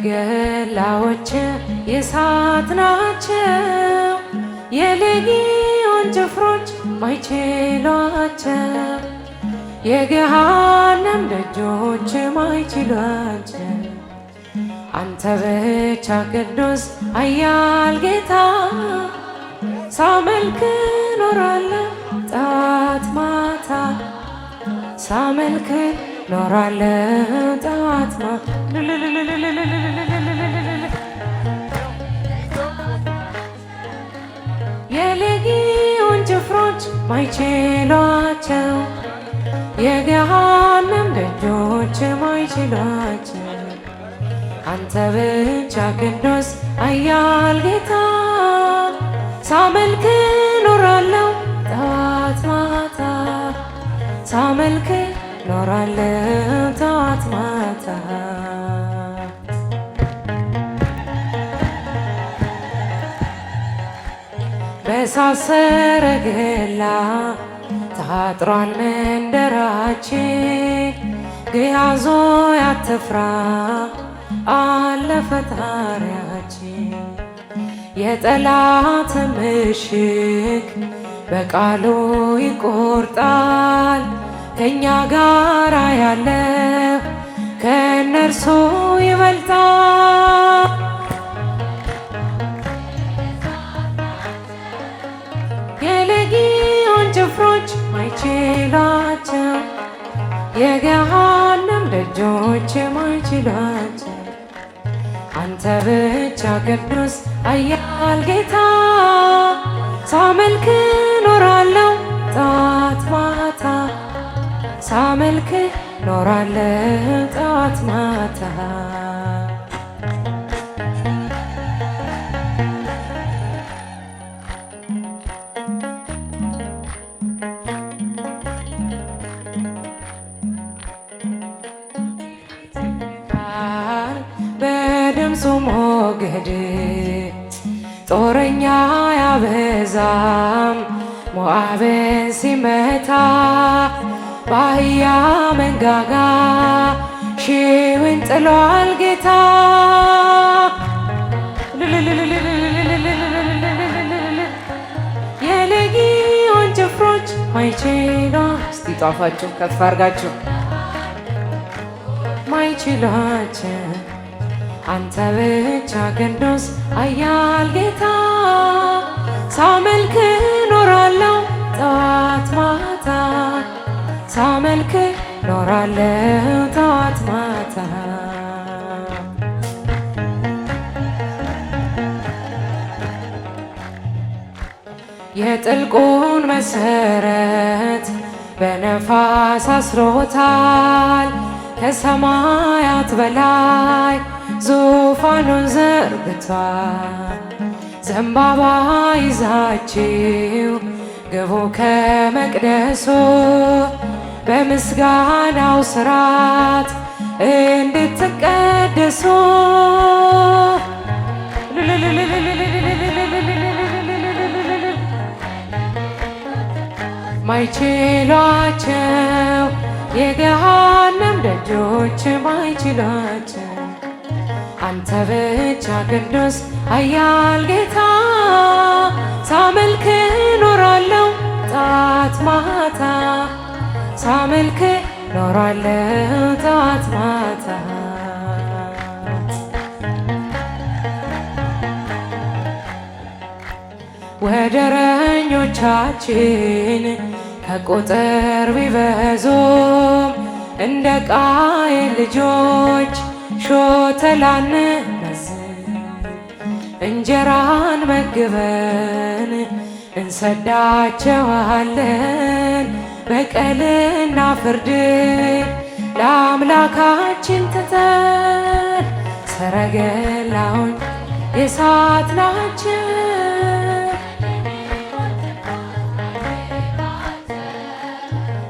ሰረገላዎች የእሳት ናቸው፣ የሌጊዮን ጭፍሮች ማይችሏቸው፣ የገሃነም ደጆች ማይችሏቸው። አንተ ብቻ ቅዱስ ኃያል ጌታ ሳመልክ ኖራለሁ ጠዋት ማታ፣ ሳመልክ ኖራለሁ ጠዋት ማታ። የሌጊዮን ጭፍሮች ማይችሏቸው፣ የገሃነም ደጆች ማይችሏቸው። አንተ ብቻ ቅዱስ ኃያል ጌታ ሳመልክ ኖራለሁ ጠዋት ማታ፣ ሳመልክ ኖራለሁ ጠዋት ማታ። በእሳት ሰረገላ ታጥሯል መንደራችን፣ ግያዞ አትፍራ አለ ፈጣሪያችን። የጠላት ምሽግ በቃሉ ይቆርጣል፣ ከእኛ ጋር ያለው ከእነርሱ ይበልጣል። የሌጊዮን ጭፍሮች ማይችሏቸው፣ የገሃነም ደጆች ማይችሏቸው። አንተ ብቻ ቅዱስ ኃያል ጌታ ሳመልክ ኖራለሁ ጠዋት ማታ፣ ሳመልክ ኖራለሁ ጠዋት ማታ። በድምፁ ሞገድ ጦረኛ ያበዛም፣ ሞዓብን ሲመታ በአህያ መንጋጋ ሺውን ጥሏል ጌታ። የሌጊዮን ጭፍሮች ማይችሏ እስቲ ጧፋችሁ ከፍ አርጋችሁ ማይችሏቸው። አንተ ብቻ ቅዱስ ኃያል ጌታ ሳመልክ ኖራለሁ ጠዋት ማታ፣ ሳመልክ ኖራለሁ ጠዋት ማታ። የጥልቁን መሰረት በነፋስ አስሮታል፣ ከሰማያት በላይ ዙፋኑን ዘርግቷል። ዘንባባ ይዛችሁ ግቡ ከመቅደሱ፣ በምስጋናው ሥርዓት እንድትቀደሱ። ማይችሏቸው የገሃነም ደጆች ማይችሏቸው። አንተ ብቻ ቅዱስ ኃያል ጌታ ሳመልክ ኖራለሁ ጠዋት ማታ፣ ሳመልክ ኖራለሁ ጠዋት ማታ። ወደረኞቻችን ከቁጥር ቢበዙም እንደ ቃየል ልጆች ሾተላን መዝን፣ እንጀራን መግበን እንሰዳቸዋለን። በቀልና ፍርድ ለአምላካችን ትተን፣ ሰረገላውን የእሳት ናቸው፣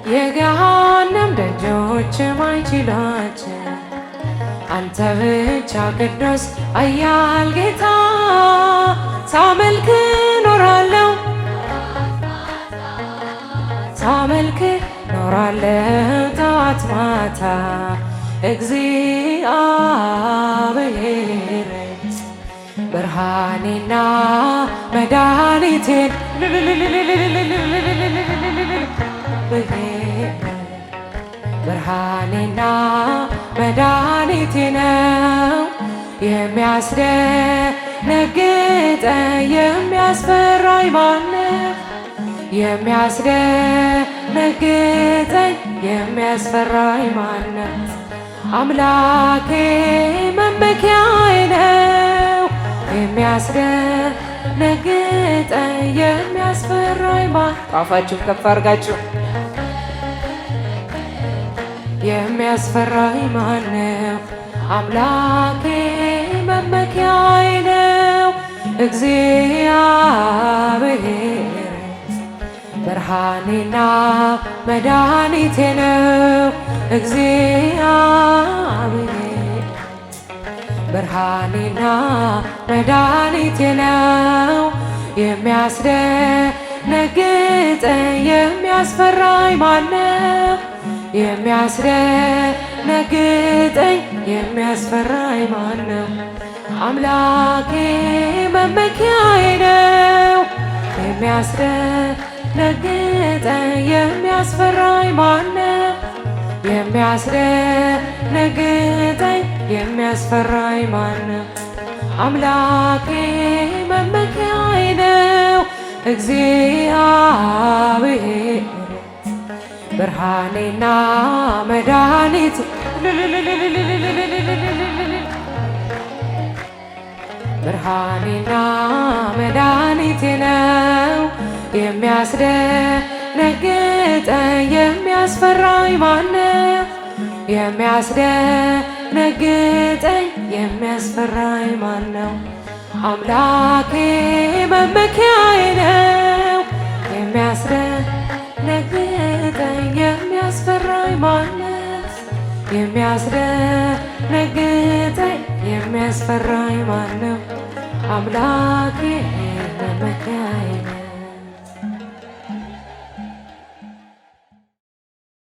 የገሃነም ደጆች ማይችሏቸው። አንተ ብቻ ቅዱስ ኃያል ጌታ ሳመልክ ኖራለሁ፣ ሳመልክ ኖራለሁ ጠዋት ማታ። እግዚአብሔር ብርሃኔና መድኃኒቴን ብርሃኔና መድኃኒቴ ነው የሚያስደነግጠኝ የሚያስፈራኝ ማነው? የሚያስደነግጠኝ የሚያስፈራኝ ማነው? አምላኬ መመኪያዬ ነው የሚያስደነግጠኝ የሚያስፈራኝ ጣፋችሁ ከፍ አድርጋችሁ የሚያስፈራኝ ማነው? አምላኬ መመኪያዬ ነው እግዚአብሔር ብርሃኔና መድኃኒቴ ነው እግዚአብሔር ብርሃኔና መድኃኒቴ ነው የሚያስደነግጠኝ የሚያስፈራኝ ማነው? የሚያስደነግጠኝ የሚያስፈራኝ ማነው? አምላኬ መመኪያዬ ነው የሚያስደነግጠኝ የሚያስፈራኝ ማነው? የሚያስደነግጠኝ የሚያስፈራኝ ማነው? አምላኬ መመኪያዬ ነው እግዚአብሔር ብርሃኔና መድኃኒቴ ብርሃኔና መድኃኒቴ ነው የሚያስደነግጠኝ የሚያስፈራኝ ማነው? የሚያስደነግጠኝ የሚያስፈራኝ ማነው? አምላኬ መመኪያዬ ነው የሚያስደነግጠኝ የሚያስፈራኝ ማነው? የሚያስደነግጠኝ የሚያስፈራኝ ማነው? አምላኬ መመኪያዬ